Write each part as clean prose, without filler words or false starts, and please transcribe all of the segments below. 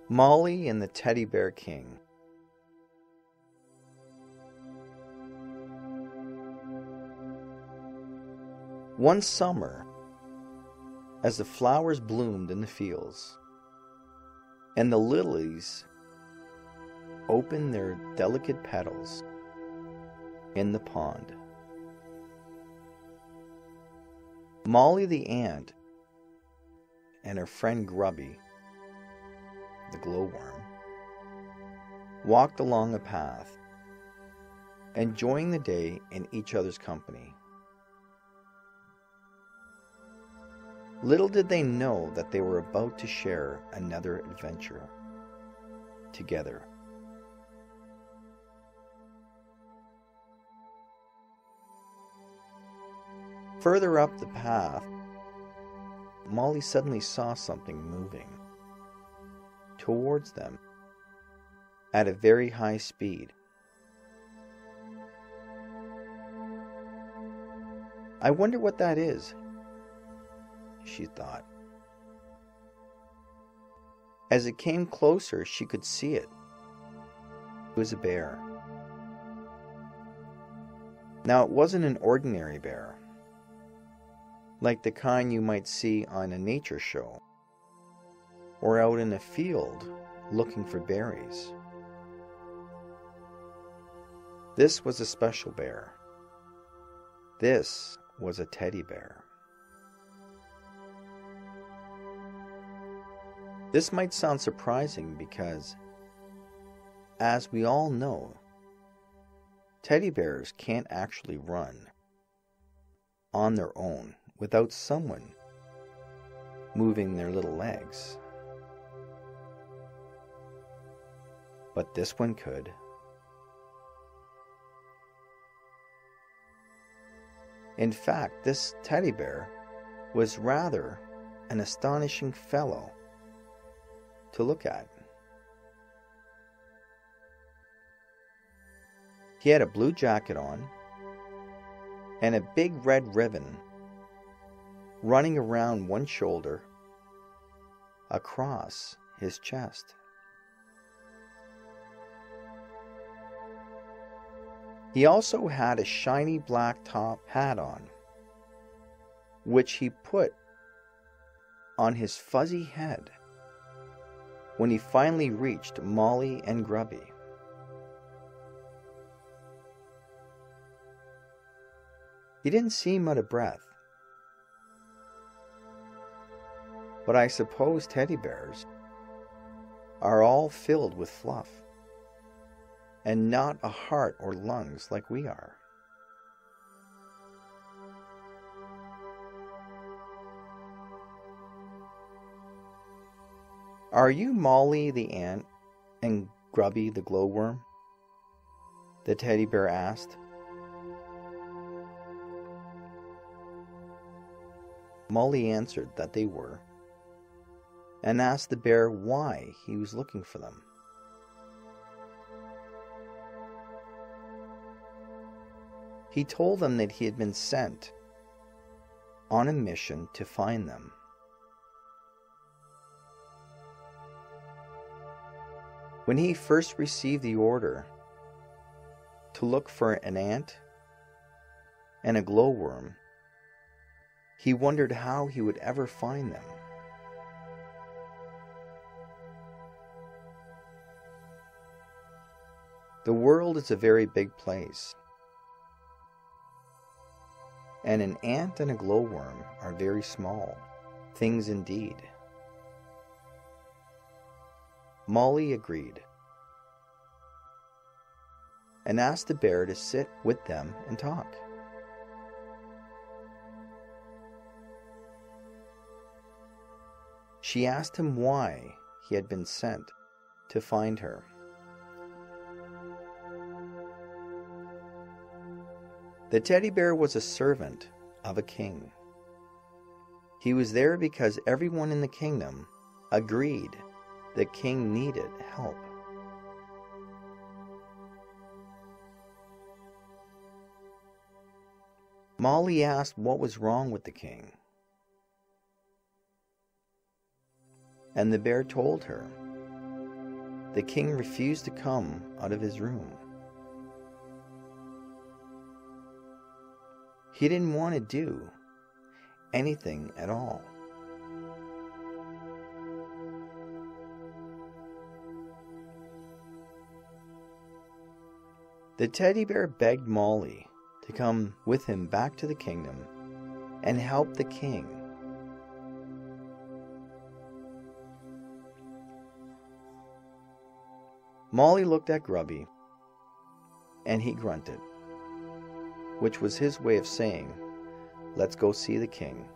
Molly and the Teddy Bear King. One summer, as the flowers bloomed in the fields, and the lilies opened their delicate petals in the pond, Molly the ant and her friend Grubby, the glowworm, walked along a path, enjoying the day in each other's company. Little did they know that they were about to share another adventure together. Further up the path, Molly suddenly saw something moving towards them at a very high speed. "I wonder what that is," she thought. As it came closer, she could see it. It was a bear. Now, it wasn't an ordinary bear, like the kind you might see on a nature show or out in a field looking for berries. This was a special bear. This was a teddy bear. This might sound surprising because, as we all know, teddy bears can't actually run on their own without someone moving their little legs. But this one could. In fact, this teddy bear was rather an astonishing fellow to look at. He had a blue jacket on and a big red ribbon running around one shoulder across his chest. He also had a shiny black top hat on, which he put on his fuzzy head when he finally reached Molly and Grubby. He didn't seem out of breath, but I suppose teddy bears are all filled with fluff and not a heart or lungs like we are. "Are you Molly the ant and Grubby the glowworm?" the teddy bear asked. Molly answered that they were, and asked the bear why he was looking for them. He told them that he had been sent on a mission to find them. When he first received the order to look for an ant and a glowworm, he wondered how he would ever find them. The world is a very big place, and an ant and a glowworm are very small things indeed. Molly agreed and asked the bear to sit with them and talk. She asked him why he had been sent to find her. The teddy bear was a servant of a king. He was there because everyone in the kingdom agreed the king needed help. Molly asked what was wrong with the king, and the bear told her the king refused to come out of his room. He didn't want to do anything at all. The teddy bear begged Molly to come with him back to the kingdom and help the king. Molly looked at Grubby, and he grunted, which was his way of saying, "Let's go see the king,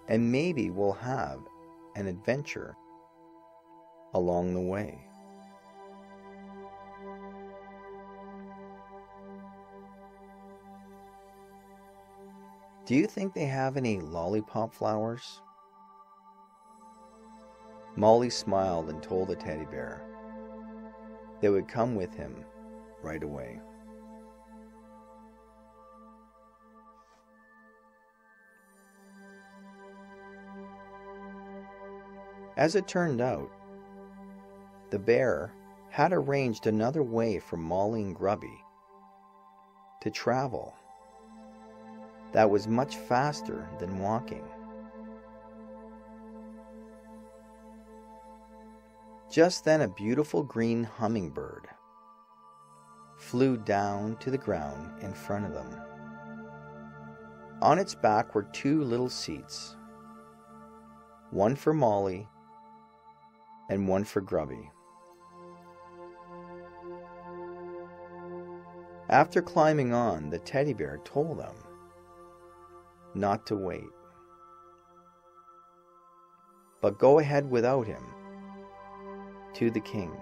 and maybe we'll have an adventure along the way." Do you think they have any lollipop flowers? Molly smiled and told the teddy bear they would come with him right away. As it turned out, the bear had arranged another way for Molly and Grubby to travel that was much faster than walking. Just then a beautiful green hummingbird flew down to the ground in front of them. On its back were two little seats, one for Molly and one for Grubby. After climbing on, the teddy bear told them not to wait, but go ahead without him to the king.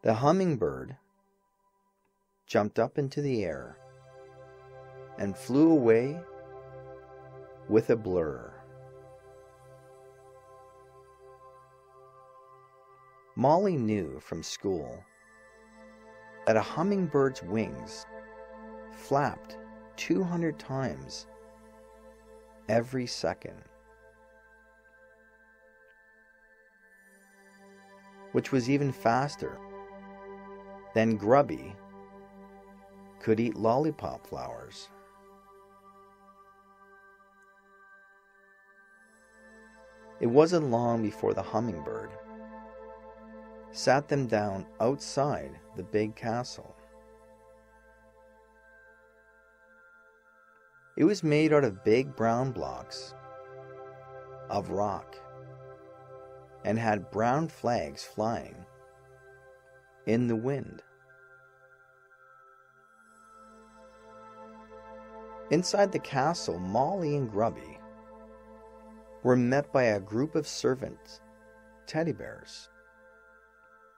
The hummingbird jumped up into the air and flew away with a blur. Molly knew from school that a hummingbird's wings flapped 200 times every second, which was even faster than Grubby could eat lollipop flowers. It wasn't long before the hummingbird sat them down outside the big castle. It was made out of big brown blocks of rock and had brown flags flying in the wind. Inside the castle, Molly and Grubby were met by a group of servant teddy bears,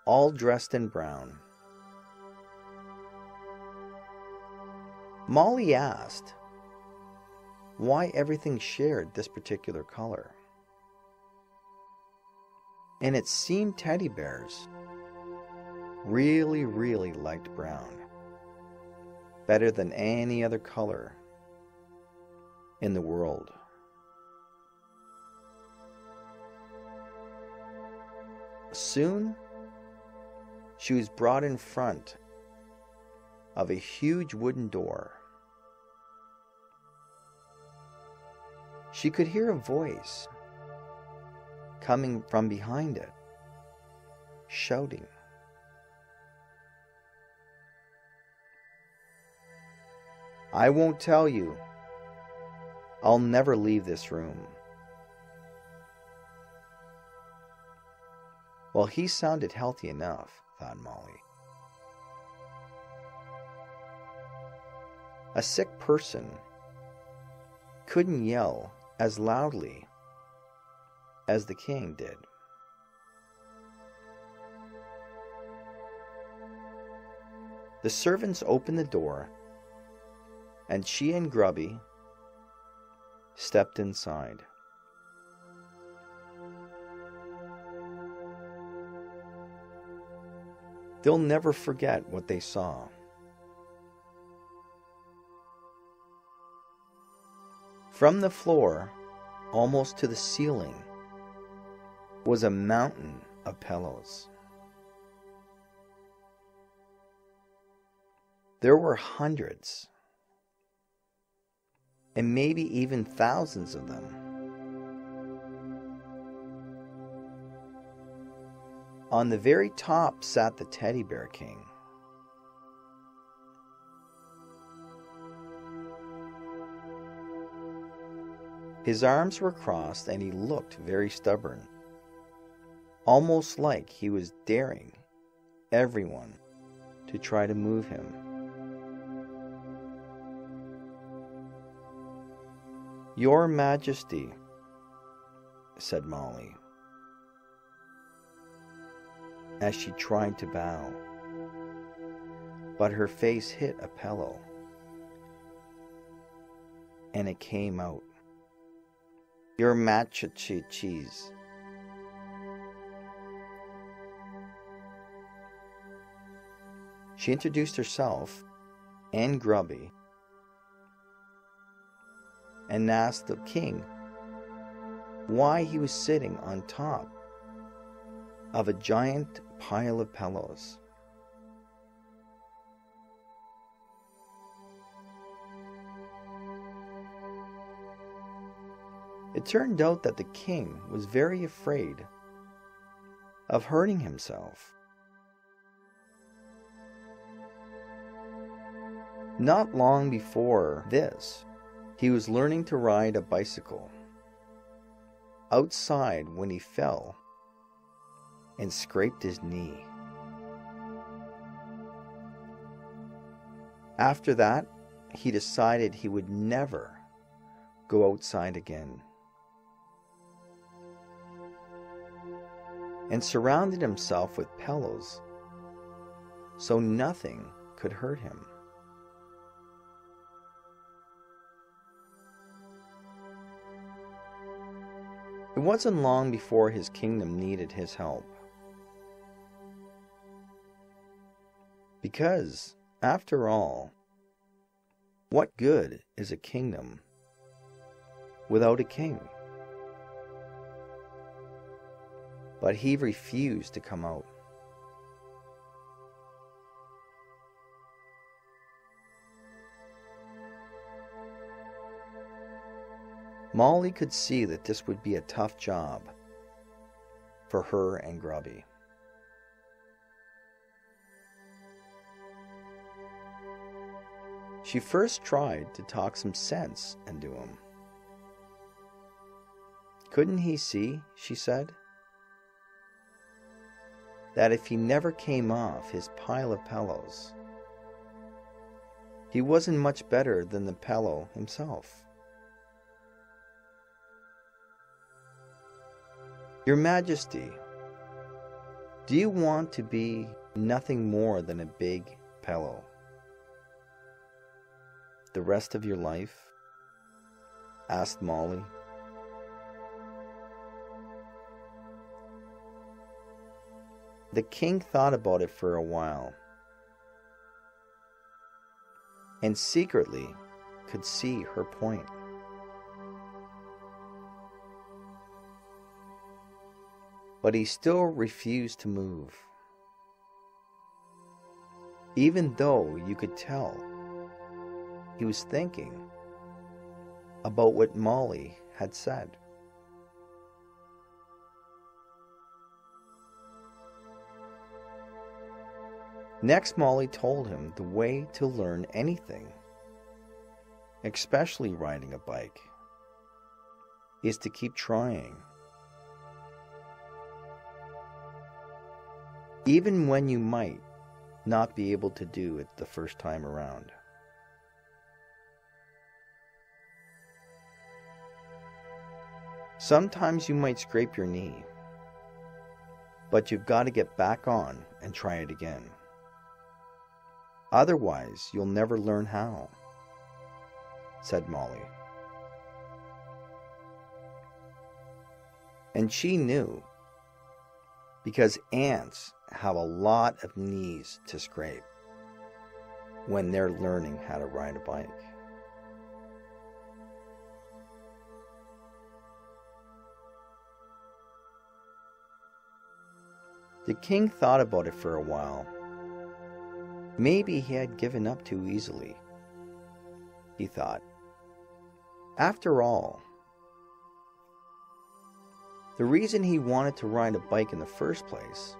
all dressed in brown. Molly asked why everything shared this particular color, and it seemed teddy bears really liked brown better than any other color in the world. Soon, she was brought in front of a huge wooden door. She could hear a voice coming from behind it, shouting. "I won't tell you. I'll never leave this room." Well, he sounded healthy enough, thought Molly. A sick person couldn't yell as loudly as the king did. The servants opened the door, and she and Grubby stepped inside. They'll never forget what they saw. From the floor, almost to the ceiling, was a mountain of pillows. There were hundreds, and maybe even thousands of them. On the very top sat the teddy bear king. His arms were crossed and he looked very stubborn, almost like he was daring everyone to try to move him. "Your Majesty," said Molly, as she tried to bow, but her face hit a pillow, and it came out. "Your Majesty cheese." She introduced herself and Grubby and asked the king why he was sitting on top of a giant pile of pillows. It turned out that the king was very afraid of hurting himself. Not long before this, he was learning to ride a bicycle outside when he fell and scraped his knee. After that, he decided he would never go outside again, and surrounded himself with pillows so nothing could hurt him. It wasn't long before his kingdom needed his help. Because, after all, what good is a kingdom without a king? But he refused to come out. Molly could see that this would be a tough job for her and Grubby. She first tried to talk some sense into him. Couldn't he see, she said, that if he never came off his pile of pillows, he wasn't much better than the pillow himself? "Your Majesty, do you want to be nothing more than a big pillow the rest of your life?" asked Molly. The king thought about it for a while, and secretly could see her point. But he still refused to move, even though you could tell he was thinking about what Molly had said. Next, Molly told him the way to learn anything, especially riding a bike, is to keep trying. Even when you might not be able to do it the first time around. Sometimes you might scrape your knee, but you've got to get back on and try it again. Otherwise, you'll never learn how, said Molly. And she knew, because ants have a lot of knees to scrape when they're learning how to ride a bike. The king thought about it for a while. Maybe he had given up too easily, he thought. After all, the reason he wanted to ride a bike in the first place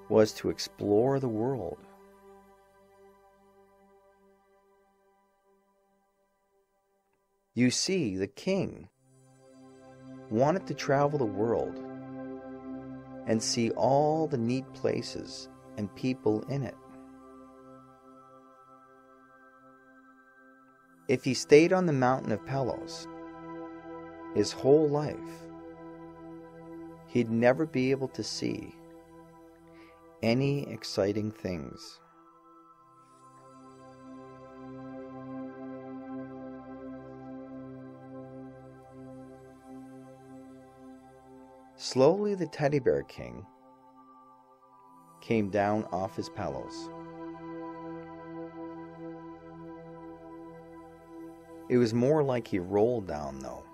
was to explore the world. You see, the king wanted to travel the world and see all the neat places and people in it. If he stayed on the mountain of Palos his whole life, he'd never be able to see any exciting things. Slowly the teddy bear king came down off his Palos. It was more like he rolled down, though,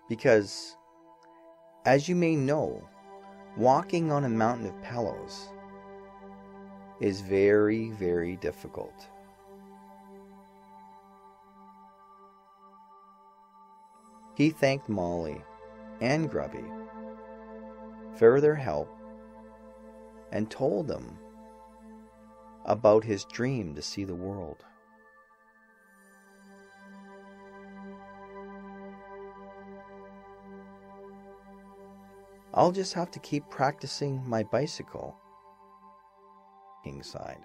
because, as you may know, walking on a mountain of Palos is very, very difficult. He thanked Molly and Grubby for their help and told them about his dream to see the world. I'll just have to keep practicing my bicycle, King sighed.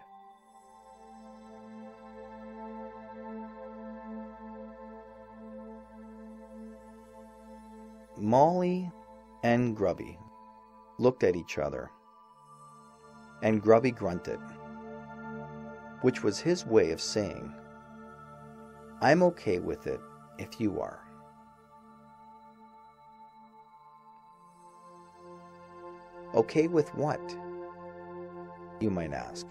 Molly and Grubby looked at each other, and Grubby grunted, which was his way of saying, "I'm okay with it if you are." Okay with what, you might ask?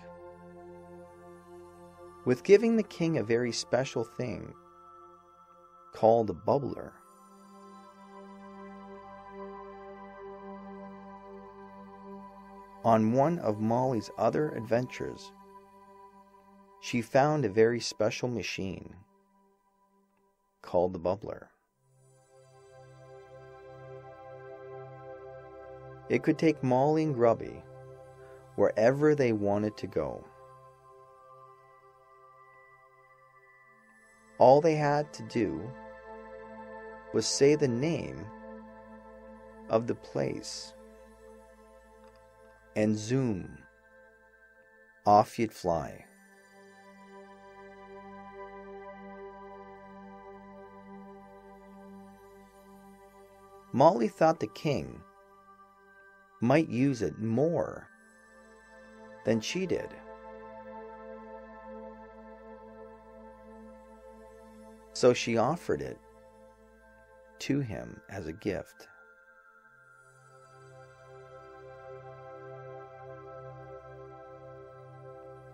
With giving the king a very special thing called a bubbler. On one of Molly's other adventures, she found a very special machine called the bubbler. It could take Molly and Grubby wherever they wanted to go. All they had to do was say the name of the place, and zoom, off you'd fly. Molly thought the king might use it more than she did. So she offered it to him as a gift.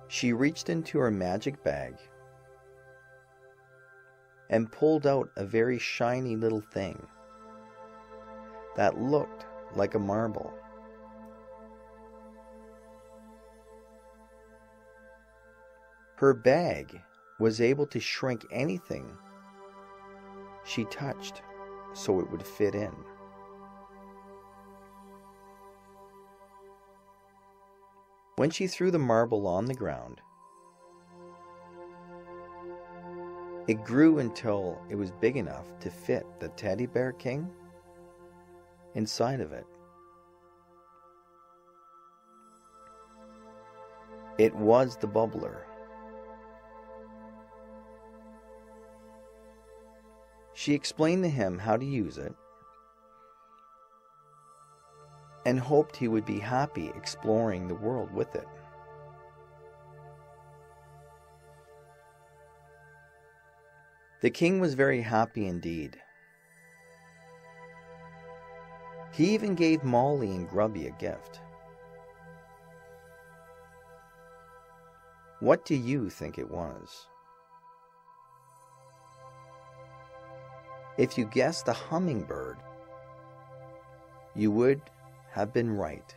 She reached into her magic bag and pulled out a very shiny little thing that looked like a marble. Her bag was able to shrink anything she touched so it would fit in. When she threw the marble on the ground, it grew until it was big enough to fit the teddy bear king inside of it. It was the bubbler. She explained to him how to use it and hoped he would be happy exploring the world with it. The king was very happy indeed. He even gave Molly and Grubby a gift. What do you think it was? If you guessed a hummingbird, you would have been right.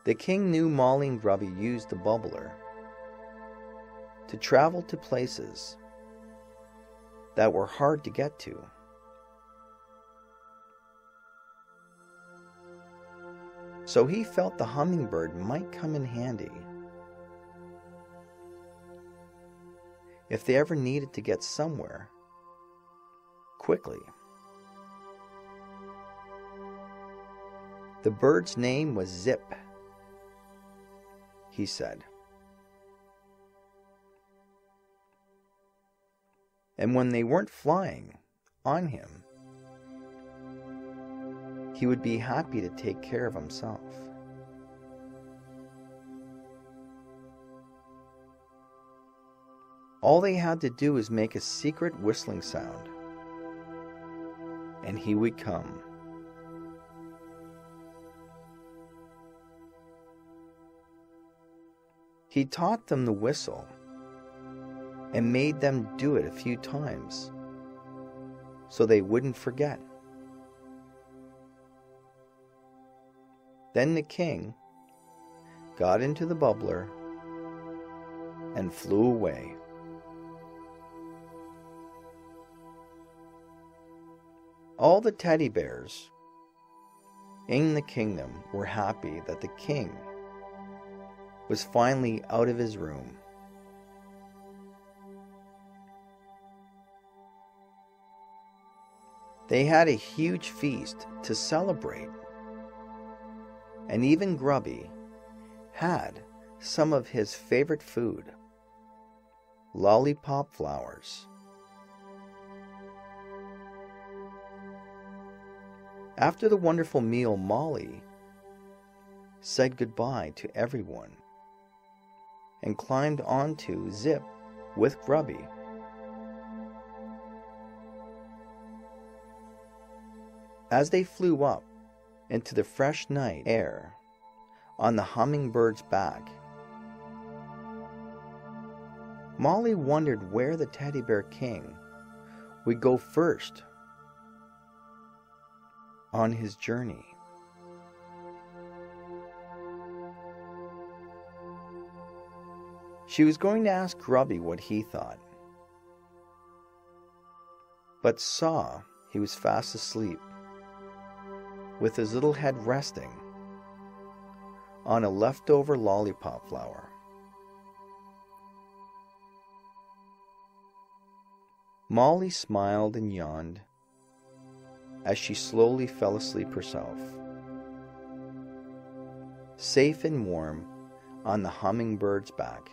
The king knew Molly and Grubby used the bubbler to travel to places that were hard to get to. So he felt the hummingbird might come in handy if they ever needed to get somewhere quickly. The bird's name was Zip, he said. And when they weren't flying on him, he would be happy to take care of himself. All they had to do was make a secret whistling sound, and he would come. He taught them the whistle and made them do it a few times so they wouldn't forget. Then the king got into the bubbler and flew away. All the teddy bears in the kingdom were happy that the king was finally out of his room. They had a huge feast to celebrate, and even Grubby had some of his favorite food, lollipop flowers. After the wonderful meal, Molly said goodbye to everyone and climbed onto Zip with Grubby. As they flew up into the fresh night air on the hummingbird's back, Molly wondered where the teddy bear king would go first on his journey. She was going to ask Grubby what he thought, but saw he was fast asleep, with his little head resting on a leftover lollipop flower. Molly smiled and yawned as she slowly fell asleep herself, safe and warm on the hummingbird's back.